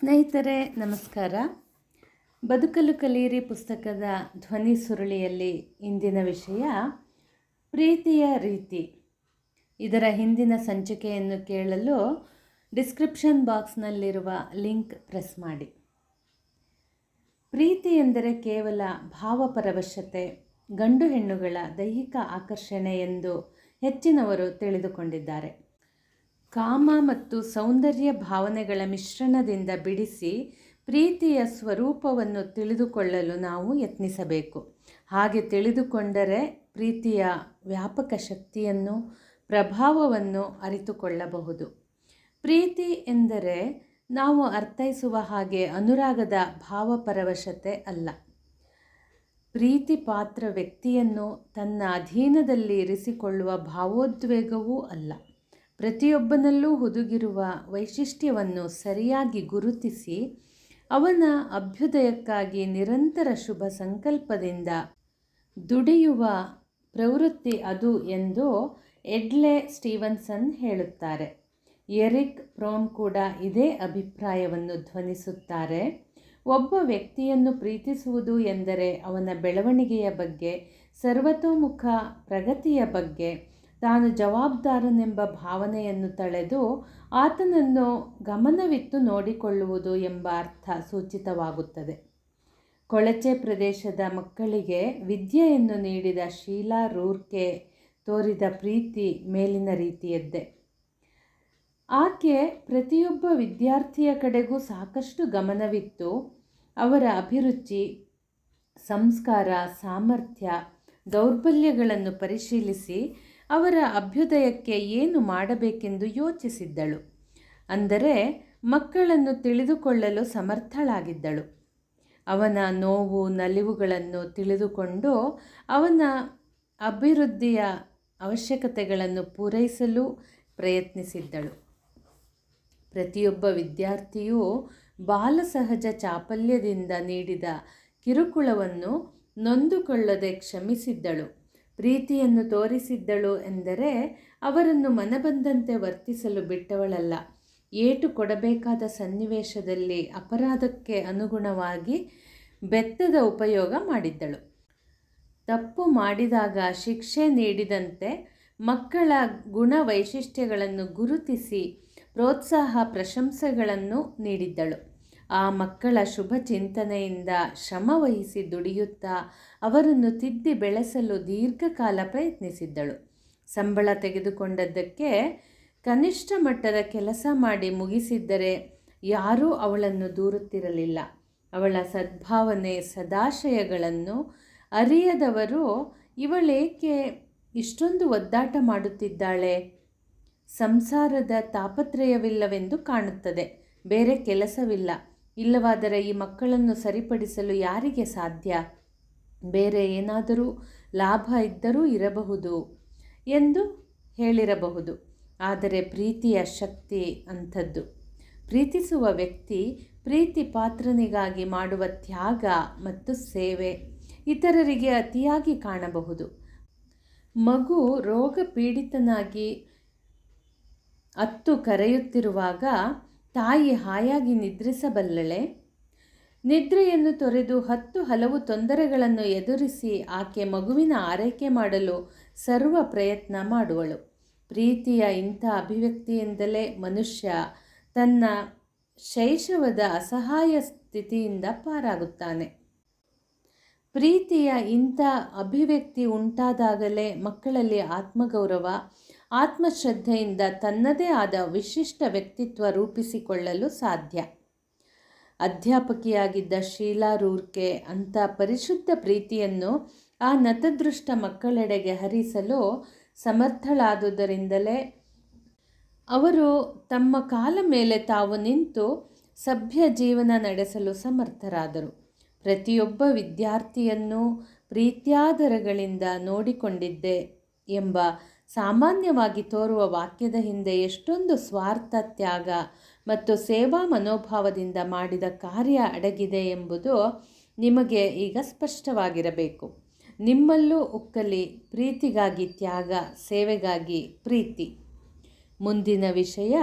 ಸ್ನೇಹಿತರೆ ನಮಸ್ಕಾರ. ಬದುಕಲು ಕಲಿಯಿರಿ ಪುಸ್ತಕದ ಧ್ವನಿ ಸುರುಳಿಯಲ್ಲಿ ಇಂದಿನ ವಿಷಯ ಪ್ರೀತಿಯ ರೀತಿ. ಇದರ ಹಿಂದಿನ ಸಂಚಿಕೆಯನ್ನು ಕೇಳಲು ಡಿಸ್ಕ್ರಿಪ್ಷನ್ ಬಾಕ್ಸ್ನಲ್ಲಿರುವ ಲಿಂಕ್ ಪ್ರೆಸ್ ಮಾಡಿ. ಪ್ರೀತಿ ಎಂದರೆ ಕೇವಲ ಭಾವಪರವಶತೆ, ಗಂಡು ಹೆಣ್ಣುಗಳ ದೈಹಿಕ ಆಕರ್ಷಣೆ ಎಂದು ಹೆಚ್ಚಿನವರು ತಿಳಿದುಕೊಂಡಿದ್ದಾರೆ. ಕಾಮ ಮತ್ತು ಸೌಂದರ್ಯ ಭಾವನೆಗಳ ಮಿಶ್ರಣದಿಂದ ಬಿಡಿಸಿ ಪ್ರೀತಿಯ ಸ್ವರೂಪವನ್ನು ತಿಳಿದುಕೊಳ್ಳಲು ನಾವು ಯತ್ನಿಸಬೇಕು. ಹಾಗೆ ತಿಳಿದುಕೊಂಡರೆ ಪ್ರೀತಿಯ ವ್ಯಾಪಕ ಶಕ್ತಿಯನ್ನು, ಪ್ರಭಾವವನ್ನು ಅರಿತುಕೊಳ್ಳಬಹುದು. ಪ್ರೀತಿ ಎಂದರೆ ನಾವು ಅರ್ಥೈಸುವ ಹಾಗೆ ಅನುರಾಗದ ಭಾವಪರವಶತೆ ಅಲ್ಲ. ಪ್ರೀತಿ ಪಾತ್ರ ವ್ಯಕ್ತಿಯನ್ನು ತನ್ನ ಅಧೀನದಲ್ಲಿ ಇರಿಸಿಕೊಳ್ಳುವ ಭಾವೋದ್ವೇಗವೂ ಅಲ್ಲ. ಪ್ರತಿಯೊಬ್ಬನಲ್ಲೂ ಹುದುಗಿರುವ ವೈಶಿಷ್ಟ್ಯವನ್ನು ಸರಿಯಾಗಿ ಗುರುತಿಸಿ ಅವನ ಅಭ್ಯುದಯಕ್ಕಾಗಿ ನಿರಂತರ ಶುಭ ಸಂಕಲ್ಪದಿಂದ ದುಡಿಯುವ ಪ್ರವೃತ್ತಿ ಅದು ಎಂದು ಎಡ್ಲೆ ಸ್ಟೀವನ್ಸನ್ ಹೇಳುತ್ತಾರೆ. ಎರಿಕ್ ಫ್ರೋಮ್ ಕೂಡ ಇದೇ ಅಭಿಪ್ರಾಯವನ್ನು ಧ್ವನಿಸುತ್ತಾರೆ. ಒಬ್ಬ ವ್ಯಕ್ತಿಯನ್ನು ಪ್ರೀತಿಸುವುದು ಎಂದರೆ ಅವನ ಬೆಳವಣಿಗೆಯ ಬಗ್ಗೆ, ಸರ್ವತೋಮುಖ ಪ್ರಗತಿಯ ಬಗ್ಗೆ ತಾನು ಜವಾಬ್ದಾರನೆಂಬ ಭಾವನೆಯನ್ನು ತಳೆದು ಆತನನ್ನು ಗಮನವಿಟ್ಟು ನೋಡಿಕೊಳ್ಳುವುದು ಎಂಬ ಅರ್ಥ ಸೂಚಿತವಾಗುತ್ತದೆ. ಕೊಳಚೆ ಪ್ರದೇಶದ ಮಕ್ಕಳಿಗೆ ವಿದ್ಯೆಯನ್ನು ನೀಡಿದ ಶೀಲಾ ರೂರ್ಕೆ ತೋರಿದ ಪ್ರೀತಿ ಮೇಲಿನ ರೀತಿಯದ್ದೇ. ಆಕೆ ಪ್ರತಿಯೊಬ್ಬ ವಿದ್ಯಾರ್ಥಿಯ ಕಡೆಗೂ ಸಾಕಷ್ಟು ಗಮನವಿತ್ತು ಅವರ ಅಭಿರುಚಿ, ಸಂಸ್ಕಾರ, ಸಾಮರ್ಥ್ಯ, ದೌರ್ಬಲ್ಯಗಳನ್ನು ಪರಿಶೀಲಿಸಿ ಅವರ ಅಭ್ಯುದಯಕ್ಕೆ ಏನು ಮಾಡಬೇಕೆಂದು ಯೋಚಿಸಿದ್ದಳು. ಅಂದರೆ ಮಕ್ಕಳನ್ನು ತಿಳಿದುಕೊಳ್ಳಲು ಸಮರ್ಥಳಾಗಿದ್ದಳು. ಅವನ ನೋವು ನಲಿವುಗಳನ್ನು ತಿಳಿದುಕೊಂಡು ಅವನ ಅಭಿವೃದ್ಧಿಯ ಅವಶ್ಯಕತೆಗಳನ್ನು ಪೂರೈಸಲು ಪ್ರಯತ್ನಿಸಿದ್ದಳು. ಪ್ರತಿಯೊಬ್ಬ ವಿದ್ಯಾರ್ಥಿಯೂ ಬಾಲಸಹಜ ಚಾಪಲ್ಯದಿಂದ ನೀಡಿದ ಕಿರುಕುಳವನ್ನು ನೊಂದುಕೊಳ್ಳದೆ ಕ್ಷಮಿಸಿದ್ದಳು. ಪ್ರೀತಿಯನ್ನು ತೋರಿಸಿದ್ದಳು ಎಂದರೆ ಅವರನ್ನು ಮನಬಂದಂತೆ ವರ್ತಿಸಲು ಬಿಟ್ಟವಳಲ್ಲ. ಏಟು ಕೊಡಬೇಕಾದ ಸನ್ನಿವೇಶದಲ್ಲಿ ಅಪರಾಧಕ್ಕೆ ಅನುಗುಣವಾಗಿ ಬೆತ್ತದ ಉಪಯೋಗ ಮಾಡಿದ್ದಳು. ತಪ್ಪು ಮಾಡಿದಾಗ ಶಿಕ್ಷೆ ನೀಡಿದಂತೆ ಮಕ್ಕಳ ಗುಣ ವೈಶಿಷ್ಟ್ಯಗಳನ್ನು ಗುರುತಿಸಿ ಪ್ರೋತ್ಸಾಹ, ಪ್ರಶಂಸೆಗಳನ್ನು ನೀಡಿದ್ದಳು. ಆ ಮಕ್ಕಳ ಶುಭ ಚಿಂತನೆಯಿಂದ ಶ್ರಮವಹಿಸಿ ದುಡಿಯುತ್ತಾ ಅವರನ್ನು ತಿದ್ದಿ ಬೆಳೆಸಲು ದೀರ್ಘಕಾಲ ಪ್ರಯತ್ನಿಸಿದ್ದಳು. ಸಂಬಳ ತೆಗೆದುಕೊಂಡದ್ದಕ್ಕೆ ಕನಿಷ್ಠ ಮಟ್ಟದ ಕೆಲಸ ಮಾಡಿ ಮುಗಿಸಿದ್ದರೆ ಯಾರೂ ಅವಳನ್ನು ದೂರುತ್ತಿರಲಿಲ್ಲ. ಅವಳ ಸದ್ಭಾವನೆ, ಸದಾಶಯಗಳನ್ನು ಅರಿಯದವರು ಇವಳೇಕೆ ಇಷ್ಟೊಂದು ಒದ್ದಾಟ ಮಾಡುತ್ತಿದ್ದಾಳೆ, ಸಂಸಾರದ ತಾಪತ್ರಯವಿಲ್ಲವೆಂದು ಕಾಣುತ್ತದೆ, ಬೇರೆ ಕೆಲಸವಿಲ್ಲ, ಇಲ್ಲವಾದರೆ ಈ ಮಕ್ಕಳನ್ನು ಸರಿಪಡಿಸಲು ಯಾರಿಗೆ ಸಾಧ್ಯ, ಬೇರೆ ಏನಾದರೂ ಲಾಭ ಇದ್ದರೂ ಇರಬಹುದು ಎಂದು ಹೇಳಿರಬಹುದು. ಆದರೆ ಪ್ರೀತಿಯ ಶಕ್ತಿ ಅಂಥದ್ದು. ಪ್ರೀತಿಸುವ ವ್ಯಕ್ತಿ ಪ್ರೀತಿ ಪಾತ್ರನಿಗಾಗಿ ಮಾಡುವ ತ್ಯಾಗ ಮತ್ತು ಸೇವೆ ಇತರರಿಗೆ ಅತಿಯಾಗಿ ಕಾಣಬಹುದು. ಮಗು ರೋಗ ಪೀಡಿತನಾಗಿ ಅತ್ತು ಕರೆಯುತ್ತಿರುವಾಗ ತಾಯಿ ಹಾಯಾಗಿ ನಿದ್ರಿಸಬಲ್ಲಳೆ? ನಿದ್ರೆಯನ್ನು ತೊರೆದು ಹಲವು ತೊಂದರೆಗಳನ್ನು ಎದುರಿಸಿ ಆಕೆ ಮಗುವಿನ ಆರೈಕೆ ಮಾಡಲು ಸರ್ವ ಪ್ರಯತ್ನ ಮಾಡುವಳು. ಪ್ರೀತಿಯ ಇಂಥ ಅಭಿವ್ಯಕ್ತಿಯಿಂದಲೇ ಮನುಷ್ಯ ತನ್ನ ಶೈಶವದ ಅಸಹಾಯ ಸ್ಥಿತಿಯಿಂದ ಪಾರಾಗುತ್ತಾನೆ. ಪ್ರೀತಿಯ ಇಂಥ ಅಭಿವ್ಯಕ್ತಿ ಉಂಟಾದಾಗಲೇ ಮಕ್ಕಳಲ್ಲಿ ಆತ್ಮಗೌರವ, ಆತ್ಮಶ್ರದ್ಧೆಯಿಂದ ತನ್ನದೇ ಆದ ವಿಶಿಷ್ಟ ವ್ಯಕ್ತಿತ್ವ ರೂಪಿಸಿಕೊಳ್ಳಲು ಸಾಧ್ಯ. ಅಧ್ಯಾಪಕಿಯಾಗಿದ್ದ ಶೀಲಾ ರೂರ್ಕೆ ಅಂಥ ಪರಿಶುದ್ಧ ಪ್ರೀತಿಯನ್ನು ಆ ನತದೃಷ್ಟ ಮಕ್ಕಳೆಡೆಗೆ ಹರಿಸಲು ಸಮರ್ಥಳಾದುದರಿಂದಲೇ ಅವರು ತಮ್ಮ ಕಾಲ ಮೇಲೆ ತಾವು ನಿಂತು ಸಭ್ಯ ಜೀವನ ನಡೆಸಲು ಸಮರ್ಥರಾದರು. ಪ್ರತಿಯೊಬ್ಬ ವಿದ್ಯಾರ್ಥಿಯನ್ನು ಪ್ರೀತ್ಯಾದರಗಳಿಂದ ನೋಡಿಕೊಂಡಿದ್ದೆ ಎಂಬ ಸಾಮಾನ್ಯವಾಗಿ ತೋರುವ ವಾಕ್ಯದ ಹಿಂದೆ ಎಷ್ಟೊಂದು ಸ್ವಾರ್ಥ, ತ್ಯಾಗ ಮತ್ತು ಸೇವಾ ಮನೋಭಾವದಿಂದ ಮಾಡಿದ ಕಾರ್ಯ ಅಡಗಿದೆ ಎಂಬುದು ನಿಮಗೆ ಈಗ ಸ್ಪಷ್ಟವಾಗಿರಬೇಕು. ನಿಮ್ಮಲ್ಲೂ ಉಕ್ಕಲಿ ಪ್ರೀತಿಗಾಗಿ ತ್ಯಾಗ, ಸೇವೆಗಾಗಿ ಪ್ರೀತಿ. ಮುಂದಿನ ವಿಷಯ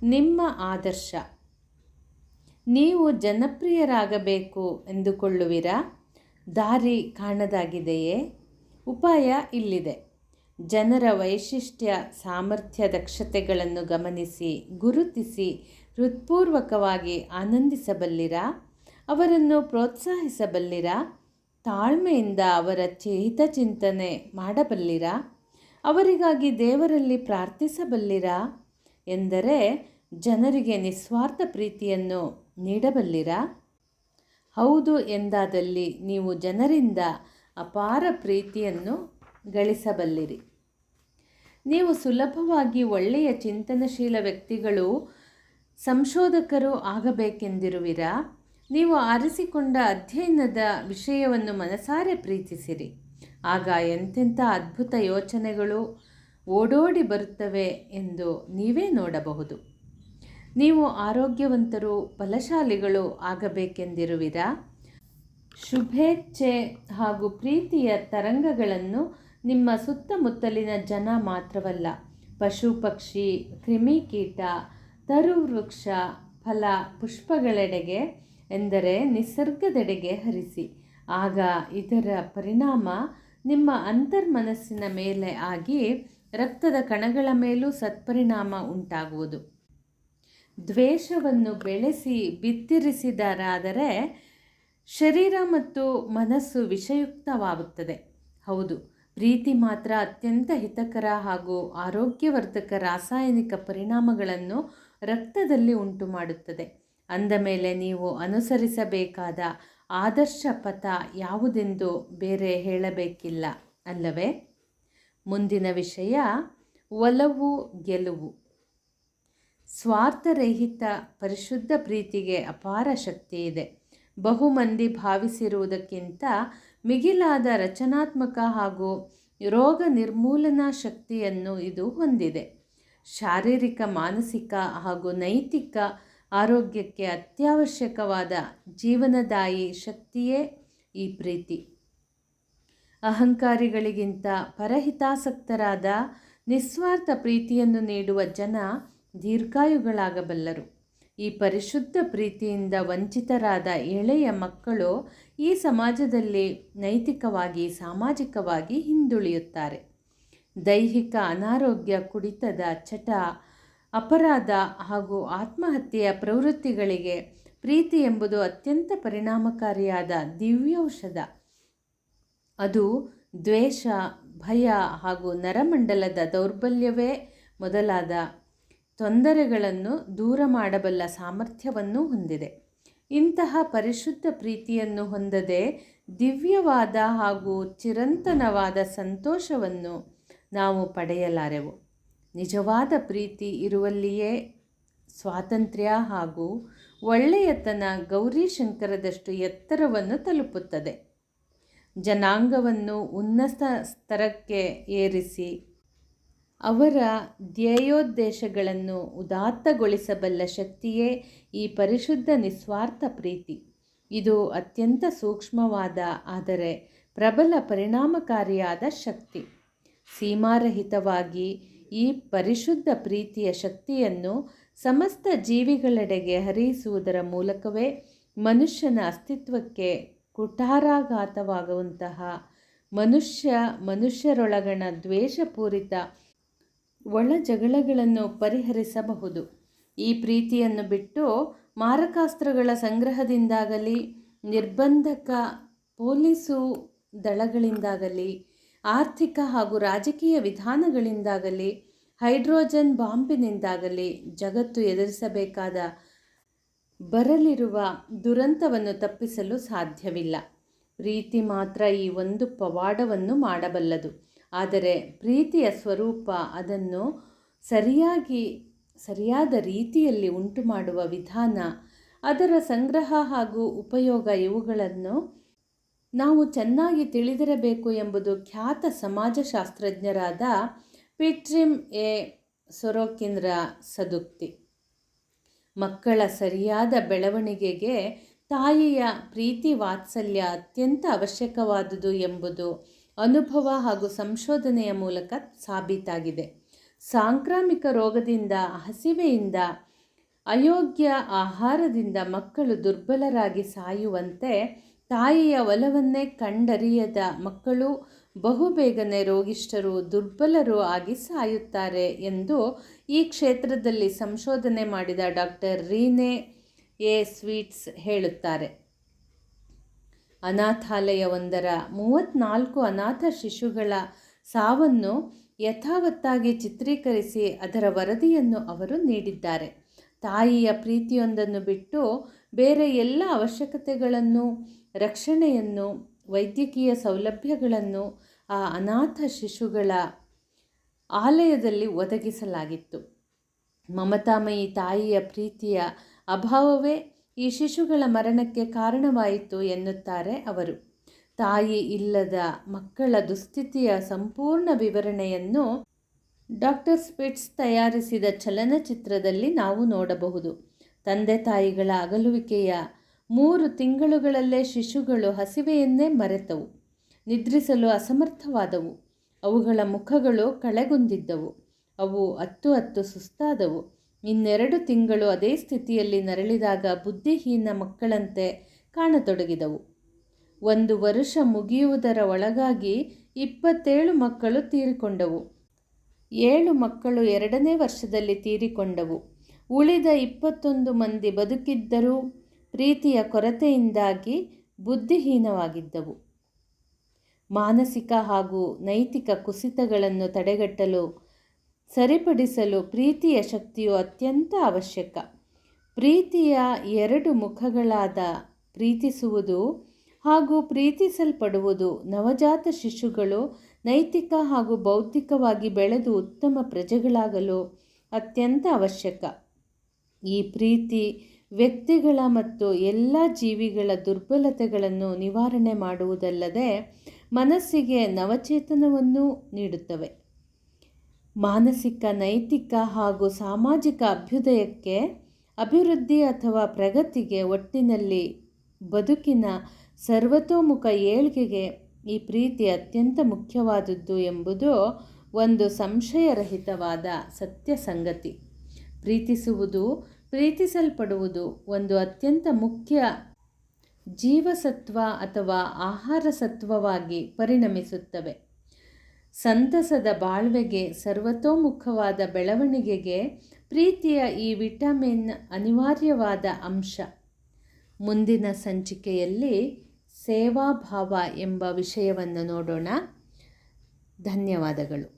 ನಿಮ್ಮ ಆದರ್ಶ. ನೀವು ಜನಪ್ರಿಯರಾಗಬೇಕು ಎಂದುಕೊಳ್ಳುವಿರಾ? ದಾರಿ ಕಾಣದಾಗಿದೆಯೇ? ಉಪಾಯ ಇಲ್ಲಿದೆ. ಜನರ ವೈಶಿಷ್ಟ್ಯ, ಸಾಮರ್ಥ್ಯ, ದಕ್ಷತೆಗಳನ್ನು ಗಮನಿಸಿ, ಗುರುತಿಸಿ ಹೃತ್ಪೂರ್ವಕವಾಗಿ ಆನಂದಿಸಬಲ್ಲಿರಾ? ಅವರನ್ನು ಪ್ರೋತ್ಸಾಹಿಸಬಲ್ಲಿರಾ? ತಾಳ್ಮೆಯಿಂದ ಅವರ ಹಿತಚಿಂತನೆ ಮಾಡಬಲ್ಲಿರಾ? ಅವರಿಗಾಗಿ ದೇವರಲ್ಲಿ ಪ್ರಾರ್ಥಿಸಬಲ್ಲಿರಾ? ಎಂದರೆ ಜನರಿಗೆ ನಿಸ್ವಾರ್ಥ ಪ್ರೀತಿಯನ್ನು ನೀಡಬಲ್ಲಿರಾ? ಹೌದು ಎಂದಾದಲ್ಲಿ ನೀವು ಜನರಿಂದ ಅಪಾರ ಪ್ರೀತಿಯನ್ನು ಗಳಿಸಬಲ್ಲಿರಿ. ನೀವು ಸುಲಭವಾಗಿ ಒಳ್ಳೆಯ ಚಿಂತನಶೀಲ ವ್ಯಕ್ತಿಗಳು, ಸಂಶೋಧಕರು ಆಗಬೇಕೆಂದಿರುವಿರಾ? ನೀವು ಆರಿಸಿಕೊಂಡ ಅಧ್ಯಯನದ ವಿಷಯವನ್ನು ಮನಸಾರೆ ಪ್ರೀತಿಸಿರಿ. ಆಗ ಎಂತೆಂಥ ಅದ್ಭುತ ಯೋಚನೆಗಳು ಓಡೋಡಿ ಬರುತ್ತವೆ ಎಂದು ನೀವೇ ನೋಡಬಹುದು. ನೀವು ಆರೋಗ್ಯವಂತರು, ಬಲಶಾಲಿಗಳು ಆಗಬೇಕೆಂದಿರುವಿರಾ? ಶುಭೇಚ್ಛೆ ಹಾಗೂ ಪ್ರೀತಿಯ ತರಂಗಗಳನ್ನು ನಿಮ್ಮ ಸುತ್ತಮುತ್ತಲಿನ ಜನ ಮಾತ್ರವಲ್ಲ, ಪಶು ಪಕ್ಷಿ, ಕ್ರಿಮಿಕೀಟ, ತರುವೃಕ್ಷ, ಫಲ ಪುಷ್ಪಗಳೆಡೆಗೆ ಎಂದರೆ ನಿಸರ್ಗದೆಡೆಗೆ ಹರಿಸಿ. ಆಗ ಇದರ ಪರಿಣಾಮ ನಿಮ್ಮ ಅಂತರ್ಮನಸ್ಸಿನ ಮೇಲೆ ಆಗಿ ರಕ್ತದ ಕಣಗಳ ಮೇಲೂ ಸತ್ಪರಿಣಾಮ ಉಂಟಾಗುವುದು. ದ್ವೇಷವನ್ನು ಬೆಳೆಸಿ ಬಿತ್ತಿರಿಸಿದರಾದರೆ ಶರೀರ ಮತ್ತು ಮನಸ್ಸು ವಿಷಯುಕ್ತವಾಗುತ್ತದೆ. ಹೌದು, ಪ್ರೀತಿ ಮಾತ್ರ ಅತ್ಯಂತ ಹಿತಕರ ಹಾಗೂ ಆರೋಗ್ಯವರ್ಧಕ ರಾಸಾಯನಿಕ ಪರಿಣಾಮಗಳನ್ನು ರಕ್ತದಲ್ಲಿ ಉಂಟು ಮಾಡುತ್ತದೆ. ಅಂದ ಮೇಲೆ ನೀವು ಅನುಸರಿಸಬೇಕಾದ ಆದರ್ಶ ಪಥ ಯಾವುದೆಂದು ಬೇರೆ ಹೇಳಬೇಕಿಲ್ಲ ಅಲ್ಲವೇ? ಮುಂದಿನ ವಿಷಯ ಒಲವು ಗೆಲುವು. ಸ್ವಾರ್ಥರಹಿತ ಪರಿಶುದ್ಧ ಪ್ರೀತಿಗೆ ಅಪಾರ ಶಕ್ತಿ ಇದೆ. ಬಹುಮಂದಿ ಭಾವಿಸಿರುವುದಕ್ಕಿಂತ ಮಿಗಿಲಾದ ರಚನಾತ್ಮಕ ಹಾಗೂ ರೋಗ ನಿರ್ಮೂಲನಾ ಶಕ್ತಿಯನ್ನು ಇದು ಹೊಂದಿದೆ. ಶಾರೀರಿಕ, ಮಾನಸಿಕ ಹಾಗೂ ನೈತಿಕ ಆರೋಗ್ಯಕ್ಕೆ ಅತ್ಯವಶ್ಯಕವಾದ ಜೀವನದಾಯಿ ಶಕ್ತಿಯೇ ಈ ಪ್ರೀತಿ. ಅಹಂಕಾರಿಗಳಿಗಿಂತ ಪರಹಿತಾಸಕ್ತರಾದ ನಿಸ್ವಾರ್ಥ ಪ್ರೀತಿಯನ್ನು ನೀಡುವ ಜನ ದೀರ್ಘಾಯುಗಳಾಗಬಲ್ಲರು. ಈ ಪರಿಶುದ್ಧ ಪ್ರೀತಿಯಿಂದ ವಂಚಿತರಾದ ಎಳೆಯ ಮಕ್ಕಳು ಈ ಸಮಾಜದಲ್ಲಿ ನೈತಿಕವಾಗಿ, ಸಾಮಾಜಿಕವಾಗಿ ಹಿಂದುಳಿಯುತ್ತಾರೆ. ದೈಹಿಕ ಅನಾರೋಗ್ಯ, ಕುಡಿತದ ಚಟ, ಅಪರಾಧ ಹಾಗೂ ಆತ್ಮಹತ್ಯೆಯ ಪ್ರವೃತ್ತಿಗಳಿಗೆ ಪ್ರೀತಿ ಎಂಬುದು ಅತ್ಯಂತ ಪರಿಣಾಮಕಾರಿಯಾದ ದಿವ್ಯೌಷಧ. ಅದು ದ್ವೇಷ, ಭಯ ಹಾಗೂ ನರಮಂಡಲದ ದೌರ್ಬಲ್ಯವೇ ಮೊದಲಾದ ತೊಂದರೆಗಳನ್ನು ದೂರ ಮಾಡಬಲ್ಲ ಸಾಮರ್ಥ್ಯವನ್ನು ಹೊಂದಿದೆ. ಇಂತಹ ಪರಿಶುದ್ಧ ಪ್ರೀತಿಯನ್ನು ಹೊಂದದೆ ದಿವ್ಯವಾದ ಹಾಗೂ ಚಿರಂತನವಾದ ಸಂತೋಷವನ್ನು ನಾವು ಪಡೆಯಲಾರೆವು. ನಿಜವಾದ ಪ್ರೀತಿ ಇರುವಲ್ಲಿಯೇ ಸ್ವಾತಂತ್ರ್ಯ ಹಾಗೂ ಒಳ್ಳೆಯತನ ಗೌರೀಶಂಕರದಷ್ಟು ಎತ್ತರವನ್ನು ತಲುಪುತ್ತದೆ. ಜನಾಂಗವನ್ನು ಉನ್ನತ ಸ್ತರಕ್ಕೆ ಏರಿಸಿ ಅವರ ಧ್ಯೇಯೋದ್ದೇಶಗಳನ್ನು ಉದಾತ್ತಗೊಳಿಸಬಲ್ಲ ಶಕ್ತಿಯೇ ಈ ಪರಿಶುದ್ಧ ನಿಸ್ವಾರ್ಥ ಪ್ರೀತಿ. ಇದು ಅತ್ಯಂತ ಸೂಕ್ಷ್ಮವಾದ ಆದರೆ ಪ್ರಬಲ ಪರಿಣಾಮಕಾರಿಯಾದ ಶಕ್ತಿ. ಸೀಮಾರಹಿತವಾಗಿ ಈ ಪರಿಶುದ್ಧ ಪ್ರೀತಿಯ ಶಕ್ತಿಯನ್ನು ಸಮಸ್ತ ಜೀವಿಗಳೆಡೆಗೆ ಹರಿಸುವುದರ ಮೂಲಕವೇ ಮನುಷ್ಯನ ಅಸ್ತಿತ್ವಕ್ಕೆ ಕುಠಾರಾಘಾತವಾಗುವಂತಹ ಮನುಷ್ಯರೊಳಗಣ ದ್ವೇಷಪೂರಿತ ಒಳ ಜಗಳಗಳನ್ನು ಪರಿಹರಿಸಬಹುದು. ಈ ಪ್ರೀತಿಯನ್ನು ಬಿಟ್ಟು ಮಾರಕಾಸ್ತ್ರಗಳ ಸಂಗ್ರಹದಿಂದಾಗಲಿ, ನಿರ್ಬಂಧಕ ಪೊಲೀಸು ದಳಗಳಿಂದಾಗಲಿ, ಆರ್ಥಿಕ ಹಾಗೂ ರಾಜಕೀಯ ವಿಧಾನಗಳಿಂದಾಗಲಿ, ಹೈಡ್ರೋಜನ್ ಬಾಂಬಿನಿಂದಾಗಲಿ ಜಗತ್ತು ಎದುರಿಸಬೇಕಾದ ಬರಲಿರುವ ದುರಂತವನ್ನು ತಪ್ಪಿಸಲು ಸಾಧ್ಯವಿಲ್ಲ. ಪ್ರೀತಿ ಮಾತ್ರ ಈ ಒಂದು ಪವಾಡವನ್ನು ಮಾಡಬಲ್ಲದು. ಆದರೆ ಪ್ರೀತಿಯ ಸ್ವರೂಪ, ಅದನ್ನು ಸರಿಯಾದ ರೀತಿಯಲ್ಲಿ ಉಂಟು ಮಾಡುವ ವಿಧಾನ, ಅದರ ಸಂಗ್ರಹ ಹಾಗೂ ಉಪಯೋಗ ಇವುಗಳನ್ನು ನಾವು ಚೆನ್ನಾಗಿ ತಿಳಿದಿರಬೇಕು ಎಂಬುದು ಖ್ಯಾತ ಸಮಾಜಶಾಸ್ತ್ರಜ್ಞರಾದ ಪಿಟ್ರಿಮ್ ಎ ಸೊರೊಕಿನ್ರ ಸದುಕ್ತಿ. ಮಕ್ಕಳ ಸರಿಯಾದ ಬೆಳವಣಿಗೆಗೆ ತಾಯಿಯ ಪ್ರೀತಿ ವಾತ್ಸಲ್ಯ ಅತ್ಯಂತ ಅವಶ್ಯಕವಾದುದು ಎಂಬುದು ಅನುಭವ ಹಾಗೂ ಸಂಶೋಧನೆಯ ಮೂಲಕ ಸಾಬೀತಾಗಿದೆ. ಸಾಂಕ್ರಾಮಿಕ ರೋಗದಿಂದ, ಹಸಿವೆಯಿಂದ, ಅಯೋಗ್ಯ ಆಹಾರದಿಂದ ಮಕ್ಕಳು ದುರ್ಬಲರಾಗಿ ಸಾಯುವಂತೆ ತಾಯಿಯ ಒಲವನ್ನೇ ಕಂಡರಿಯದ ಮಕ್ಕಳು ಬಹುಬೇಗನೆ ರೋಗಿಷ್ಠರು ದುರ್ಬಲರು ಆಗಿ ಸಾಯುತ್ತಾರೆ ಎಂದು ಈ ಕ್ಷೇತ್ರದಲ್ಲಿ ಸಂಶೋಧನೆ ಮಾಡಿದ ಡಾಕ್ಟರ್ ರೀನೆ ಎ ಸ್ವೀಟ್ಸ್ ಹೇಳುತ್ತಾರೆ. ಅನಾಥಾಲಯವೊಂದರ 34 ಅನಾಥ ಶಿಶುಗಳ ಸಾವನ್ನು ಯಥಾವತ್ತಾಗಿ ಚಿತ್ರೀಕರಿಸಿ ಅದರ ವರದಿಯನ್ನು ಅವರು ನೀಡಿದ್ದಾರೆ. ತಾಯಿಯ ಪ್ರೀತಿಯೊಂದನ್ನು ಬಿಟ್ಟು ಬೇರೆ ಎಲ್ಲ ಅವಶ್ಯಕತೆಗಳನ್ನು, ರಕ್ಷಣೆಯನ್ನು, ವೈದ್ಯಕೀಯ ಸೌಲಭ್ಯಗಳನ್ನು ಆ ಅನಾಥ ಶಿಶುಗಳ ಆಲಯದಲ್ಲಿ ಒದಗಿಸಲಾಗಿತ್ತು. ಮಮತಾಮಯಿ ತಾಯಿಯ ಪ್ರೀತಿಯ ಅಭಾವವೇ ಈ ಶಿಶುಗಳ ಮರಣಕ್ಕೆ ಕಾರಣವಾಯಿತು ಎನ್ನುತ್ತಾರೆ ಅವರು. ತಾಯಿ ಇಲ್ಲದ ಮಕ್ಕಳ ದುಸ್ಥಿತಿಯ ಸಂಪೂರ್ಣ ವಿವರಣೆಯನ್ನು ಡಾಕ್ಟರ್ ಸ್ಪಿಟ್ಸ್ ತಯಾರಿಸಿದ ಚಲನಚಿತ್ರದಲ್ಲಿ ನಾವು ನೋಡಬಹುದು. ತಂದೆ ತಾಯಿಗಳ ಅಗಲುವಿಕೆಯ 3 ತಿಂಗಳುಗಳಲ್ಲೇ ಶಿಶುಗಳು ಹಸಿವೆಯನ್ನೇ ಮರೆತವು, ನಿದ್ರಿಸಲು ಅಸಮರ್ಥವಾದವು, ಅವುಗಳ ಮುಖಗಳು ಕಳೆಗುಂದಿದ್ದವು, ಅವು ಅತ್ತು ಸುಸ್ತಾದವು. 2 ತಿಂಗಳು ಅದೇ ಸ್ಥಿತಿಯಲ್ಲಿ ನರಳಿದಾಗ ಬುದ್ಧಿಹೀನ ಮಕ್ಕಳಂತೆ ಕಾಣತೊಡಗಿದವು. 1 ವರುಷ ಮುಗಿಯುವುದರ ಒಳಗಾಗಿ 27 ಮಕ್ಕಳು ತೀರಿಕೊಂಡವು. 7 ಮಕ್ಕಳು 2ನೇ ವರ್ಷದಲ್ಲಿ ತೀರಿಕೊಂಡವು. ಉಳಿದ 21 ಮಂದಿ ಬದುಕಿದ್ದರೂ ಪ್ರೀತಿಯ ಕೊರತೆಯಿಂದಾಗಿ ಬುದ್ಧಿಹೀನವಾಗಿದ್ದವು. ಮಾನಸಿಕ ಹಾಗೂ ನೈತಿಕ ಕುಸಿತಗಳನ್ನು ತಡೆಗಟ್ಟಲು, ಸರಿಪಡಿಸಲು ಪ್ರೀತಿಯ ಶಕ್ತಿಯು ಅತ್ಯಂತ ಅವಶ್ಯಕ. ಪ್ರೀತಿಯ 2 ಮುಖಗಳಾದ ಪ್ರೀತಿಸುವುದು ಹಾಗೂ ಪ್ರೀತಿಸಲ್ಪಡುವುದು ನವಜಾತ ಶಿಶುಗಳು ನೈತಿಕ ಹಾಗೂ ಬೌದ್ಧಿಕವಾಗಿ ಬೆಳೆದು ಉತ್ತಮ ಪ್ರಜೆಗಳಾಗಲು ಅತ್ಯಂತ ಅವಶ್ಯಕ. ಈ ಪ್ರೀತಿ ವ್ಯಕ್ತಿಗಳ ಮತ್ತು ಎಲ್ಲ ಜೀವಿಗಳ ದುರ್ಬಲತೆಗಳನ್ನು ನಿವಾರಣೆ ಮಾಡುವುದಲ್ಲದೆ ಮನಸ್ಸಿಗೆ ನವಚೇತನವನ್ನು ನೀಡುತ್ತವೆ. ಮಾನಸಿಕ, ನೈತಿಕ ಹಾಗೂ ಸಾಮಾಜಿಕ ಅಭ್ಯುದಯಕ್ಕೆ, ಅಭಿವೃದ್ಧಿ ಅಥವಾ ಪ್ರಗತಿಗೆ, ಒಟ್ಟಿನಲ್ಲಿ ಬದುಕಿನ ಸರ್ವತೋಮುಖ ಏಳ್ಗೆಗೆ ಈ ಪ್ರೀತಿ ಅತ್ಯಂತ ಮುಖ್ಯವಾದುದು ಎಂಬುದು ಒಂದು ಸಂಶಯರಹಿತವಾದ ಸತ್ಯ ಸಂಗತಿ. ಪ್ರೀತಿಸುವುದು, ಪ್ರೀತಿಸಲ್ಪಡುವುದು ಒಂದು ಅತ್ಯಂತ ಮುಖ್ಯ ಜೀವಸತ್ವ ಅಥವಾ ಆಹಾರ ಸತ್ವವಾಗಿ ಪರಿಣಮಿಸುತ್ತವೆ. ಸಂತಸದ ಬಾಳ್ವೆಗೆ, ಸರ್ವತೋಮುಖವಾದ ಬೆಳವಣಿಗೆಗೆ ಪ್ರೀತಿಯ ಈ ವಿಟಮಿನ್ ಅನಿವಾರ್ಯವಾದ ಅಂಶ. ಮುಂದಿನ ಸಂಚಿಕೆಯಲ್ಲಿ ಸೇವಾಭಾವ ಎಂಬ ವಿಷಯವನ್ನು ನೋಡೋಣ. ಧನ್ಯವಾದಗಳು.